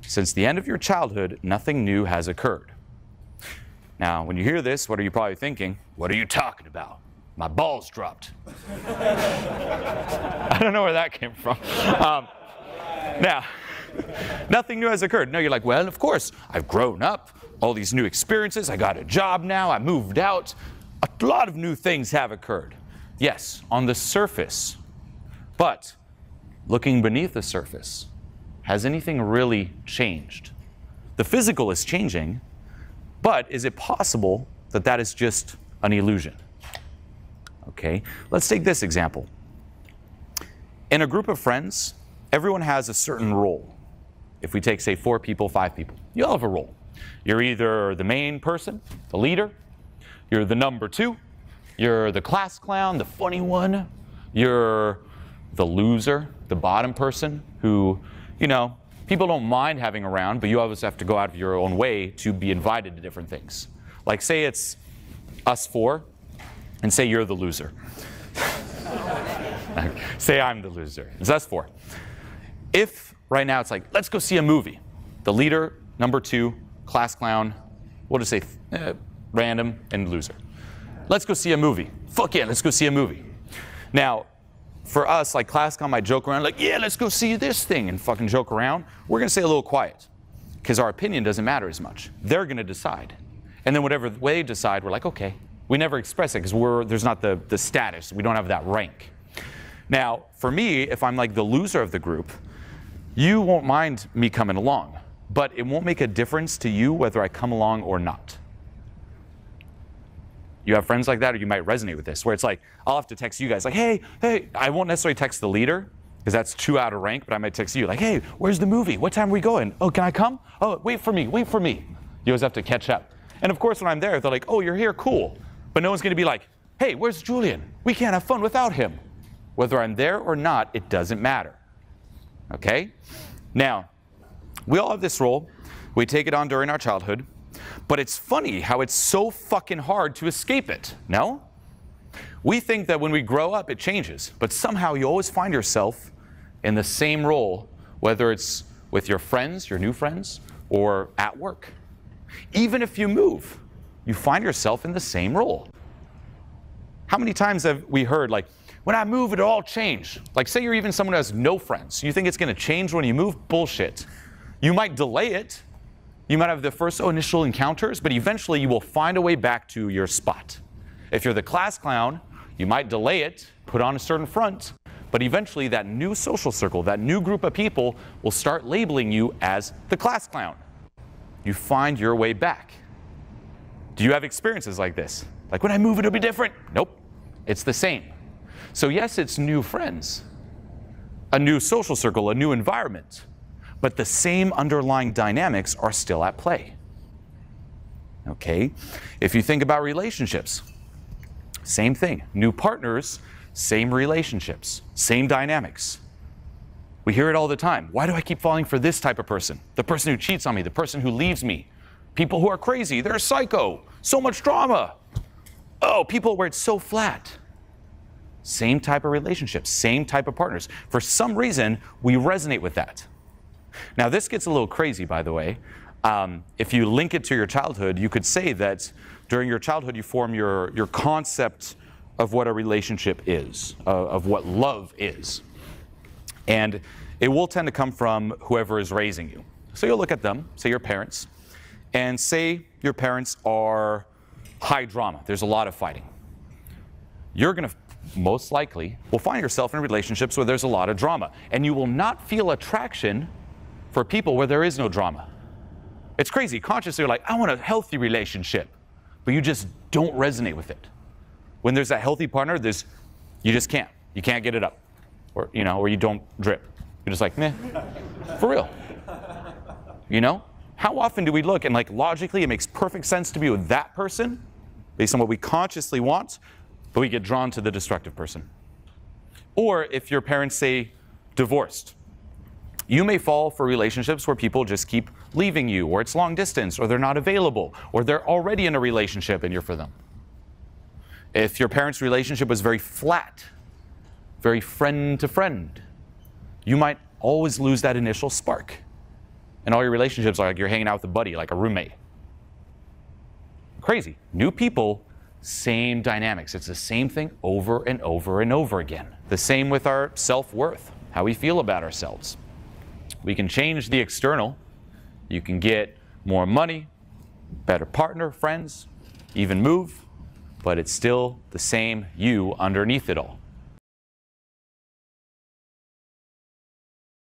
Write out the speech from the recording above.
Since the end of your childhood, nothing new has occurred. Now, when you hear this, what are you probably thinking? What are you talking about? My balls dropped. I don't know where that came from. Now, nothing new has occurred. No, you're like, well, of course, I've grown up, all these new experiences, I got a job now, I moved out. A lot of new things have occurred. Yes, on the surface. But looking beneath the surface, has anything really changed? The physical is changing, but is it possible that that is just an illusion? Okay, let's take this example. In a group of friends, everyone has a certain role. If we take, say, 4 people, 5 people, you all have a role. You're either the main person, the leader, you're the number 2, you're the class clown, the funny one, you're the loser, the bottom person who, you know, people don't mind having around, but you always have to go out of your own way to be invited to different things. Like, say it's us 4, and say you're the loser. Say I'm the loser. It's us 4. If right now it's like, let's go see a movie. The leader, number 2, class clown, we'll just say random and loser. Let's go see a movie. Fuck yeah, let's go see a movie. Now, for us, like class clown might joke around like, yeah, let's go see this thing and fucking joke around. We're going to stay a little quiet because our opinion doesn't matter as much. They're going to decide. And then whatever they decide, we're like, okay. We never express it because there's not the status. We don't have that rank. Now, for me, if I'm like the loser of the group, you won't mind me coming along, but it won't make a difference to you whether I come along or not. You have friends like that, or you might resonate with this, where it's like, I'll have to text you guys like, hey, I won't necessarily text the leader, because that's too out of rank, but I might text you like, hey, where's the movie? What time are we going? Oh, can I come? Oh, wait for me, wait for me. You always have to catch up. And of course, when I'm there, they're like, oh, you're here, cool. But no one's going to be like, hey, where's Julien? We can't have fun without him. Whether I'm there or not, it doesn't matter. Okay? Now, we all have this role. We take it on during our childhood. But it's funny how it's so fucking hard to escape it, no? We think that when we grow up, it changes. But somehow you always find yourself in the same role, whether it's with your friends, your new friends, or at work. Even if you move, you find yourself in the same role. How many times have we heard, like, when I move, it'll all change? Like, say you're even someone who has no friends. You think it's going to change when you move? Bullshit. You might delay it. You might have the first initial encounters, but eventually you will find a way back to your spot. If you're the class clown, you might delay it, put on a certain front, but eventually that new social circle, that new group of people will start labeling you as the class clown. You find your way back. Do you have experiences like this? Like, when I move, it'll be different. Nope, it's the same. So yes, it's new friends, a new social circle, a new environment, but the same underlying dynamics are still at play. Okay? If you think about relationships, same thing. New partners, same relationships, same dynamics. We hear it all the time. Why do I keep falling for this type of person? The person who cheats on me, the person who leaves me. People who are crazy, they're psycho, so much drama. Oh, people where it's so flat. Same type of relationships, same type of partners. For some reason, we resonate with that. Now, this gets a little crazy, by the way. If you link it to your childhood, you could say that during your childhood, you form your concept of what a relationship is, of what love is. And it will tend to come from whoever is raising you. So you'll look at them, say your parents, and say your parents are high drama. There's a lot of fighting. You're going to most likely will find yourself in relationships where there's a lot of drama. And you will not feel attraction for people where there is no drama. It's crazy. Consciously, you're like, I want a healthy relationship. But you just don't resonate with it. When there's a healthy partner, you just can't. You can't get it up. Or, or you don't drip. You're just like, meh. For real. How often do we look and like logically it makes perfect sense to be with that person based on what we consciously want, but we get drawn to the destructive person? Or if your parents say divorced, you may fall for relationships where people just keep leaving you, or it's long distance, or they're not available, or they're already in a relationship and you're for them. If your parents' relationship was very flat, very friend to friend, you might always lose that initial spark. And all your relationships are like you're hanging out with a buddy, like a roommate. Crazy. New people, same dynamics. It's the same thing over and over and over again. The same with our self-worth, how we feel about ourselves. We can change the external. You can get more money, better partner, friends, even move, but it's still the same you underneath it all.